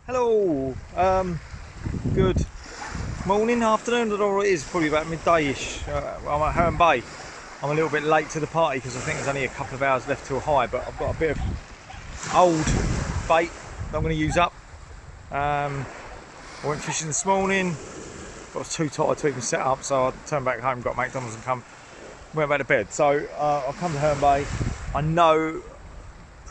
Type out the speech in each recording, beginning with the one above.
Hello, good morning, afternoon, I don't know what it is, probably about midday-ish. I'm at Herne Bay. I'm a little bit late to the party because I think there's only a couple of hours left till high, but I've got a bit of old bait that I'm going to use up. I went fishing this morning, but I was too tired to even set up, so I turned back home, got McDonald's and went back to bed. So I've come to Herne Bay. I know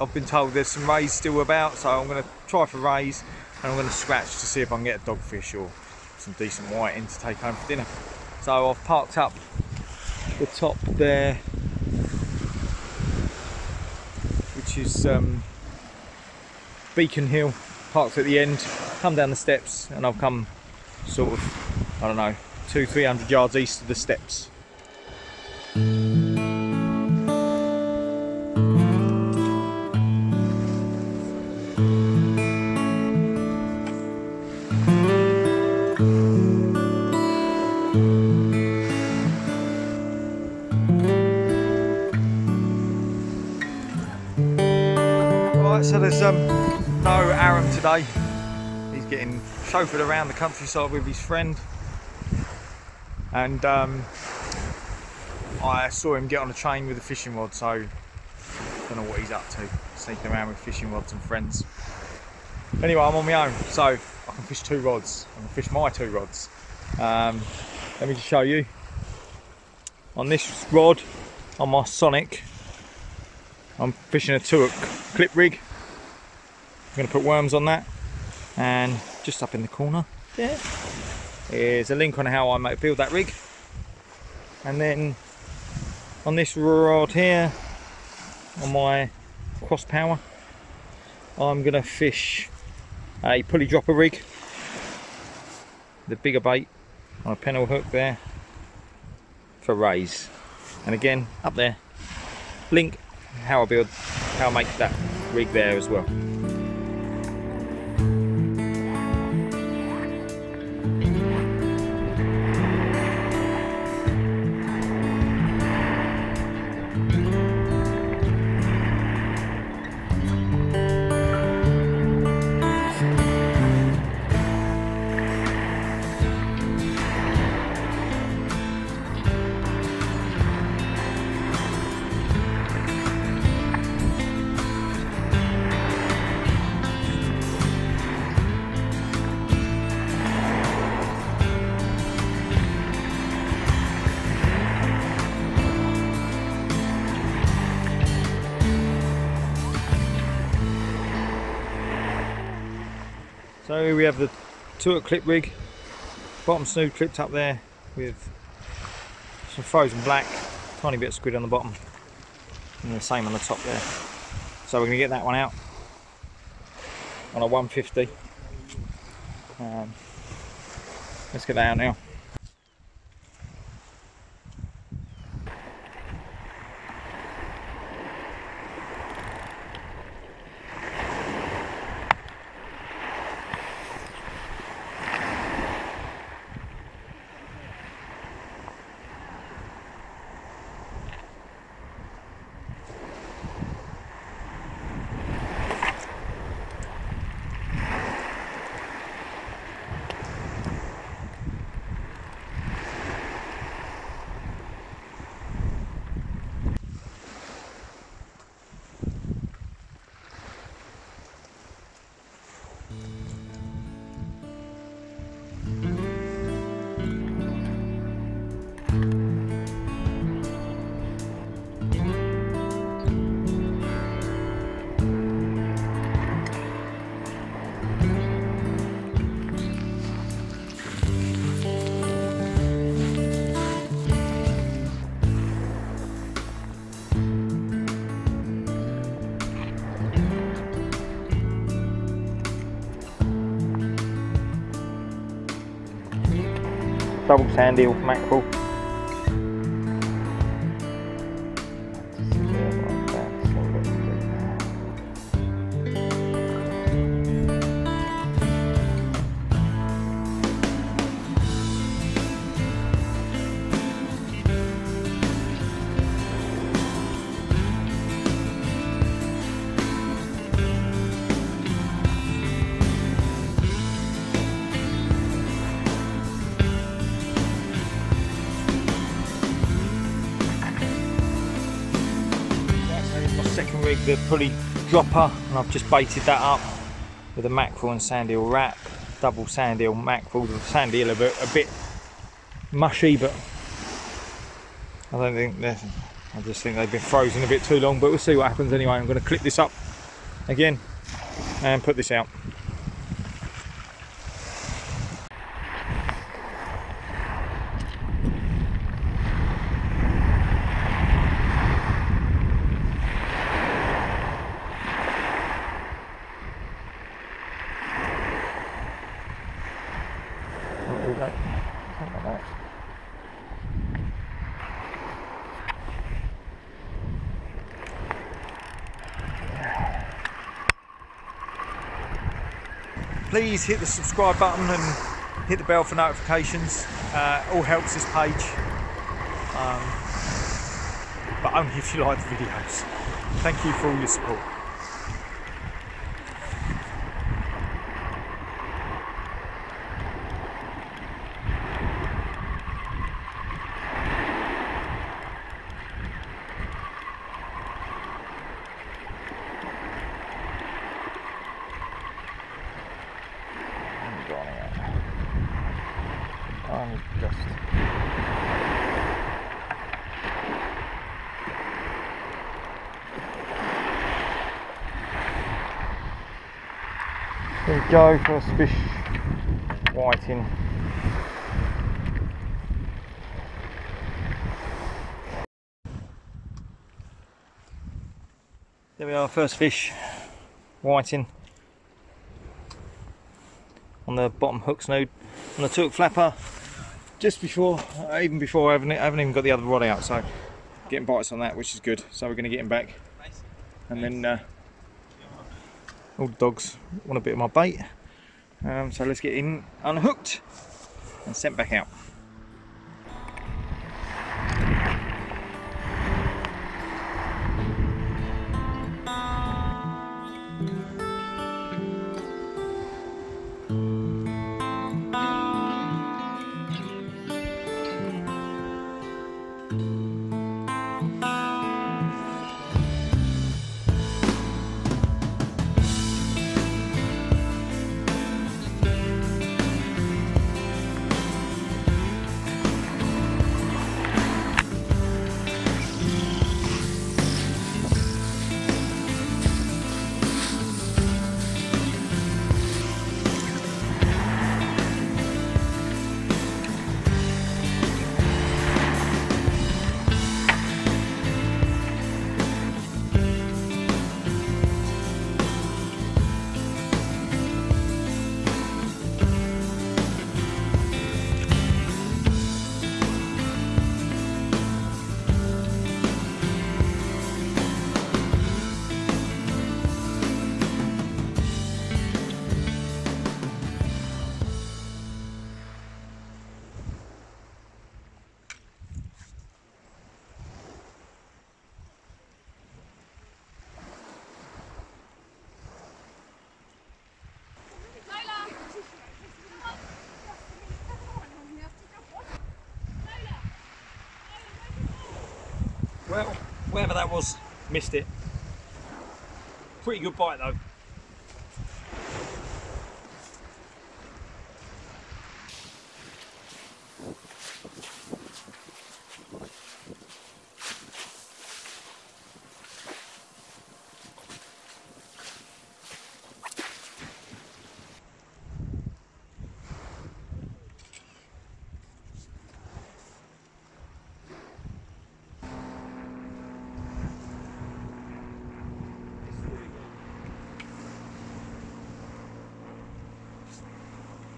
I've been told there's some rays still about, so I'm going to try for rays and I'm going to scratch to see if I can get a dogfish or some decent whiting to take home for dinner. So I've parked up the top there, which is Beacon Hill, parked at the end, come down the steps, and I've come sort of, I don't know, 200-300 yards east of the steps. So there's no Aaron today. He's getting chauffeured around the countryside with his friend, and I saw him get on a train with a fishing rod, so I don't know what he's up to, sneaking around with fishing rods and friends. Anyway, I'm on my own, so I can fish two rods. I can fish my two rods. Let me just show you. On this rod, on my Sonic, I'm fishing a 2-hook clip rig. I'm going to put worms on that, and just up in the corner there is a link on how I build that rig. And then on this rod here, on my cross power, I'm going to fish a pulley dropper rig, the bigger bait on a pennel hook there for rays. And again, up there, link how I make that rig there as well. So we have the 2-hook clip rig, bottom snood clipped up there with some frozen black, tiny bit of squid on the bottom, and the same on the top there. So we're going to get that one out on a 150. Let's get that out now. Double sand eel mackerel. the pulley dropper, and I've just baited that up with a mackerel and sandeel wrap, double sandeel mackerel. The sandeel a bit mushy, but I don't think they're, I just think they've been frozen a bit too long, but we'll see what happens anyway. I'm going to clip this up again and put this out. Please hit the subscribe button and hit the bell for notifications. All helps this page, but only if you like the videos. Thank you for all your support. There we go, first fish, whiting. There we are, first fish, whiting. On the bottom hook snood, on the hook flapper, just before, even before I haven't even got the other rod out, so getting bites on that, which is good. So we're going to get him back, and then all the dogs want a bit of my bait, so let's get him unhooked and sent back out. Well, wherever that was, missed it. Pretty good bite though.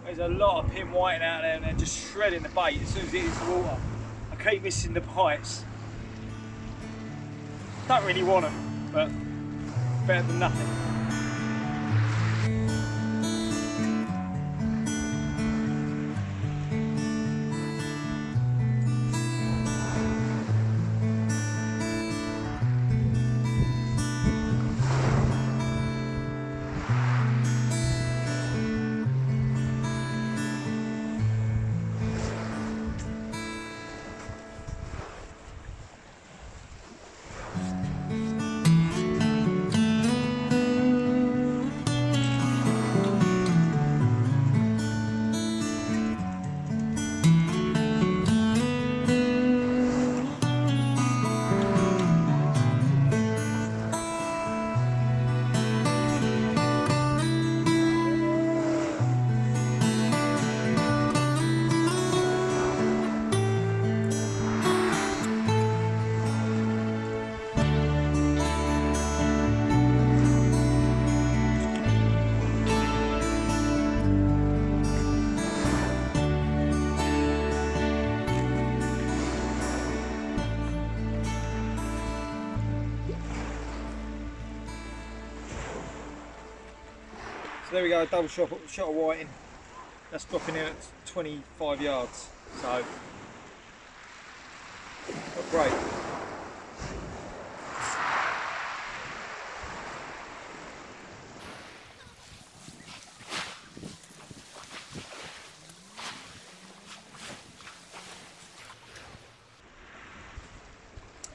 There's a lot of pin whiting out there and they're just shredding the bait as soon as it hits the water. I keep missing the bites. Don't really want them, but better than nothing. So there we go, double shot of whiting. That's dropping in at 25 yards. So, not great.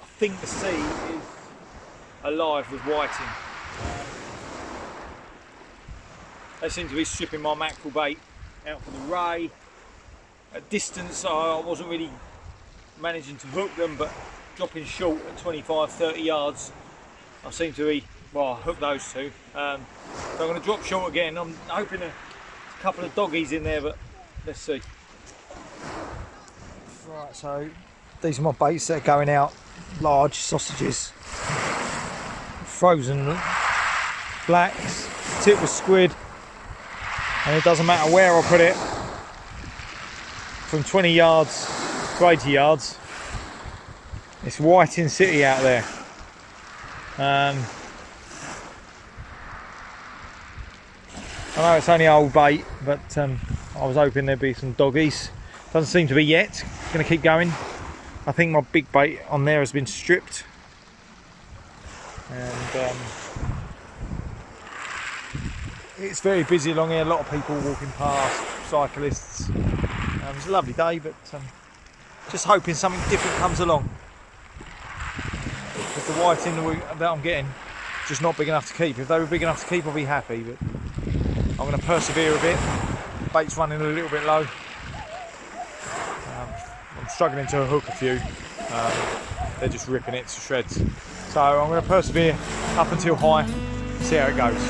I think the sea is alive with whiting. They seem to be stripping my mackerel bait out for the ray. At distance I wasn't really managing to hook them, but dropping short at 25-30 yards I seem to be, well, I hooked those two. So I'm going to drop short again. I'm hoping a couple of doggies in there, but let's see. Right, so these are my baits that are going out. Large sausages, frozen blacks, tip with squid, and it doesn't matter where I put it, from 20 yards to 80 yards, it's whiting city out there. I know it's only old bait, but I was hoping there'd be some doggies. Doesn't seem to be yet. Going to keep going. I think my big bait on there has been stripped, and it's very busy along here. A lot of people walking past, cyclists. It's a lovely day, but just hoping something different comes along. Because the whiting that I'm getting, just not big enough to keep. If they were big enough to keep, I'd be happy, but I'm going to persevere a bit. Bait's running a little bit low. I'm struggling to hook a few. They're just ripping it to shreds. So I'm going to persevere up until high, see how it goes.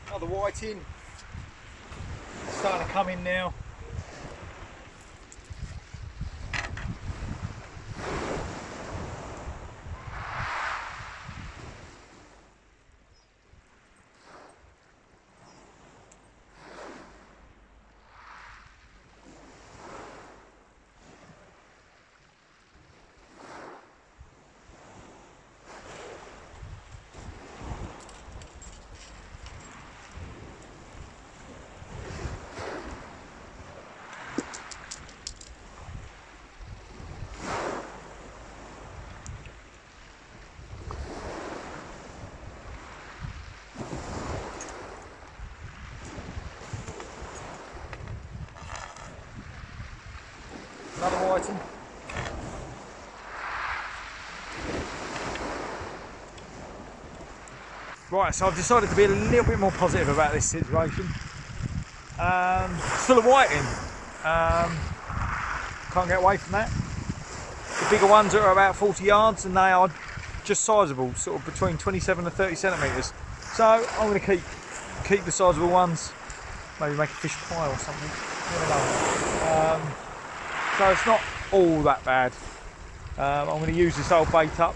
Another whiting, starting to come in now. Another whiting. Right, so I've decided to be a little bit more positive about this situation. It's full of whiting. Can't get away from that. The bigger ones are about 40 yards and they are just sizable, sort of between 27 and 30 centimetres. So I'm going to keep the sizable ones, maybe make a fish pie or something. Never know. So it's not all that bad. I'm going to use this old bait up.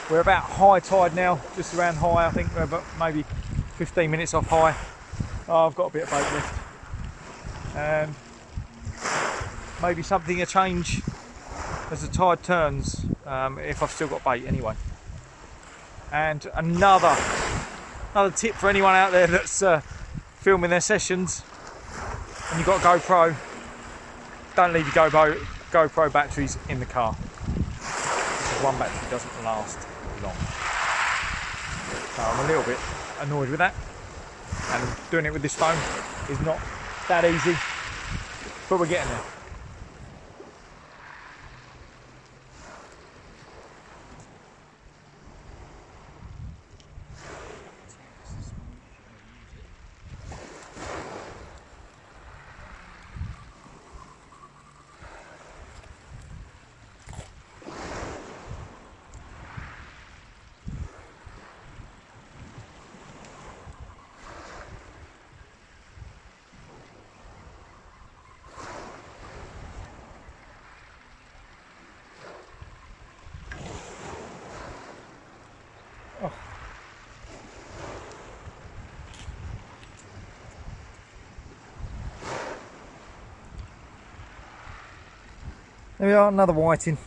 We're about high tide now, just around high. I think we're about maybe 15 minutes off high. Oh, I've got a bit of bait left. And maybe something will change as the tide turns, if I've still got bait anyway. And another tip for anyone out there that's filming their sessions and you've got a GoPro, don't leave your GoPro batteries in the car. One battery doesn't last long. So I'm a little bit annoyed with that. And doing it with this phone is not that easy, but we're getting there. There we are, another whiting.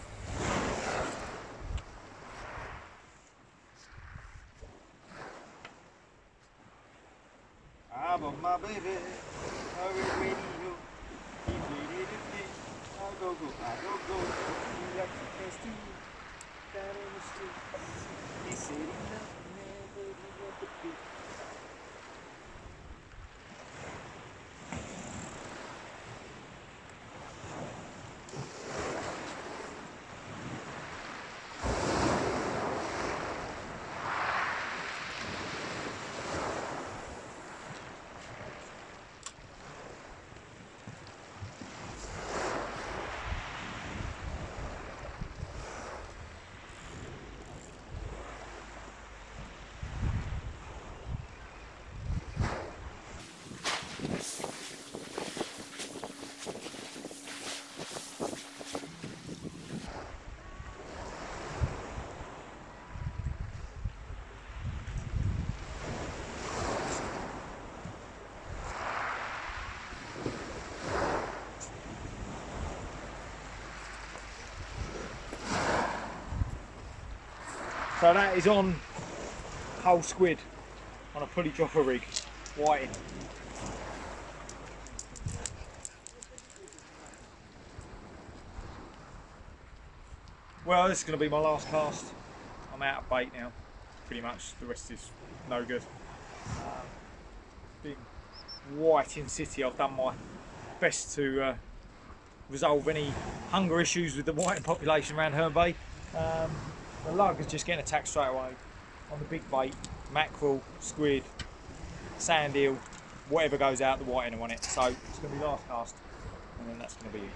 I'm on my baby, I radio. He's ready to play. I go, I go. He likes to dance too. Down in the street. He said he loved me, but he loved the beat. So that is on whole squid on a pulley dropper rig, whiting. Well, this is going to be my last cast. I'm out of bait now, pretty much. The rest is no good. Big whiting city. I've done my best to resolve any hunger issues with the whiting population around Herne Bay. The lug is just getting attacked straight away on the big bait, mackerel, squid, sand eel, whatever goes out, the whiting on it. So it's going to be last cast, and then that's going to be it.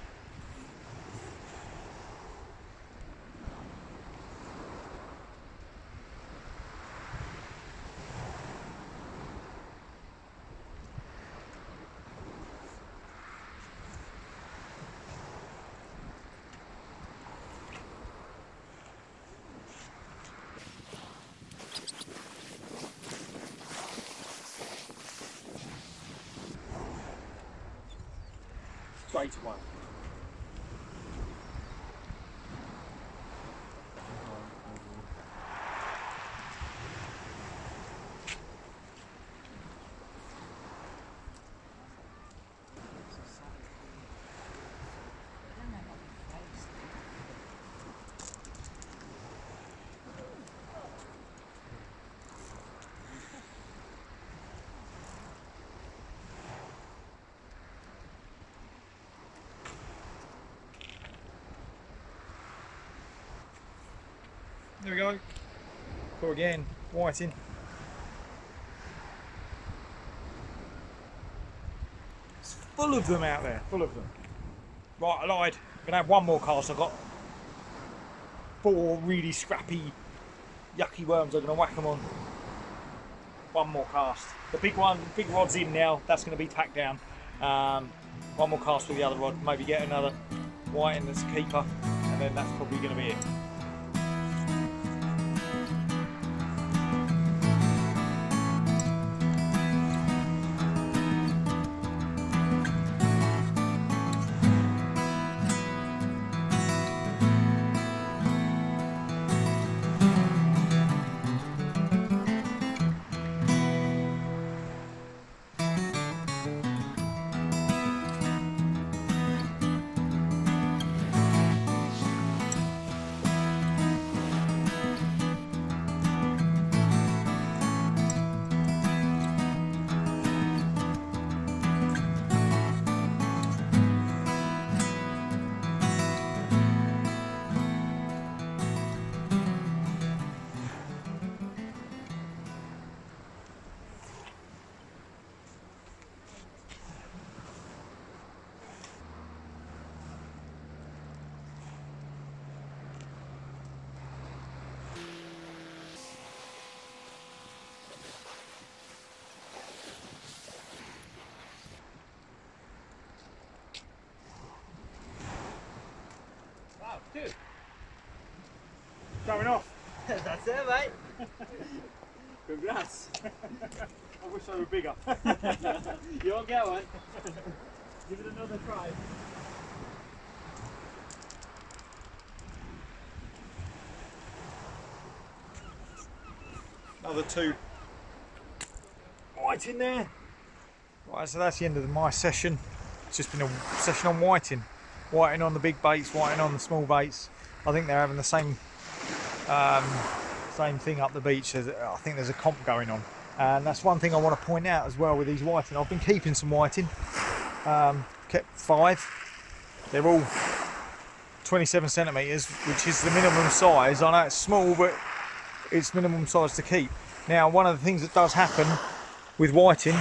Straight away. There we go. Go again, whiting. It's full of them out there, full of them. Right, I lied. I'm gonna have one more cast. I've got 4 really scrappy, yucky worms. I'm gonna whack them on. One more cast. The big one, big rod's in now. That's gonna be packed down. One more cast with the other rod. Maybe get another whiting that's a keeper, and then that's probably gonna be it. Good. Showing off. That's it, mate. Congrats. I wish they were bigger. You won't get one. Give it another try. other 2 white in there. Right, so that's the end of my session. It's just been a session on whiting. Whiting on the big baits, whiting on the small baits. I think they're having the same thing up the beach. I think there's a comp going on. And that's one thing I want to point out as well with these whiting. I've been keeping some whiting. Kept 5. They're all 27 centimetres, which is the minimum size. I know it's small, but it's minimum size to keep. Now, one of the things that does happen with whiting,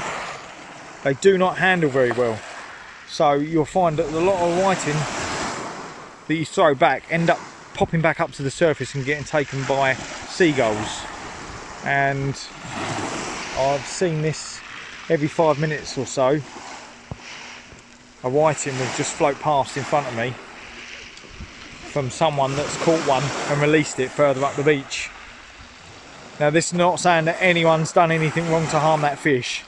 they do not handle very well. So you'll find that a lot of whiting that you throw back end up popping back up to the surface and getting taken by seagulls. And I've seen this every 5 minutes or so. A whiting will just float past in front of me from someone that's caught one and released it further up the beach. Now, this is not saying that anyone's done anything wrong to harm that fish.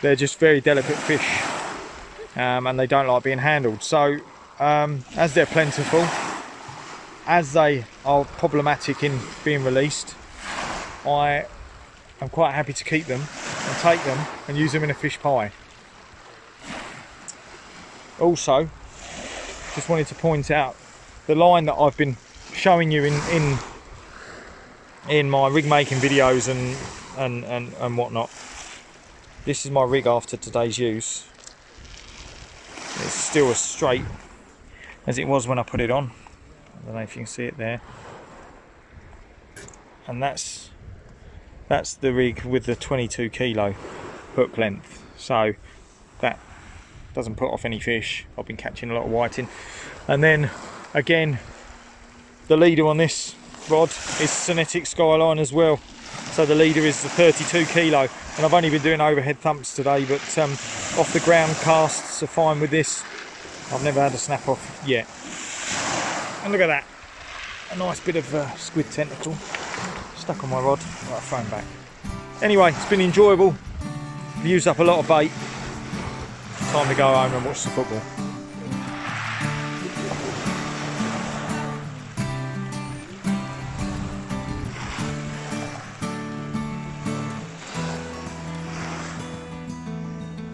They're just very delicate fish, and they don't like being handled. So as they're plentiful, as they are problematic in being released, I am quite happy to keep them and take them and use them in a fish pie. Also, just wanted to point out the line that I've been showing you in my rig making videos and whatnot. This is my rig after today's use. It's still as straight as it was when I put it on. I don't know if you can see it there. And that's the rig with the 22 kilo hook length. So that doesn't put off any fish. I've been catching a lot of whiting. And then again, the leader on this rod is Sonetic Skyline as well. So the leader is the 32 kilo. And I've only been doing overhead thumps today, but off the ground casts are fine with this. I've never had a snap off yet. And look at that, a nice bit of squid tentacle stuck on my rod. Right, thrown back. Anyway, it's been enjoyable. I've used up a lot of bait. Time to go home and watch the football.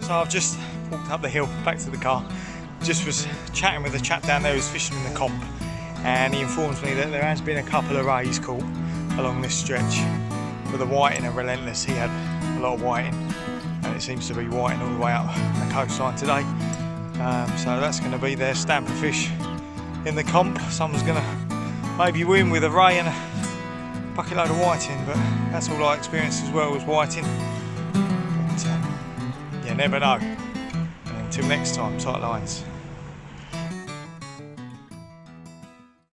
So I've just walked up the hill back to the car. Just was chatting with a chap down there who's fishing in the comp, and he informs me that there has been a couple of rays caught along this stretch, but the whiting are relentless. He had a lot of whiting, and it seems to be whiting all the way up the coastline today. So that's going to be their stamp of fish in the comp. Someone's going to maybe win with a ray and a bucket load of whiting, but that's all I experienced as well, was whiting. But, you never know. And until next time, tight lines.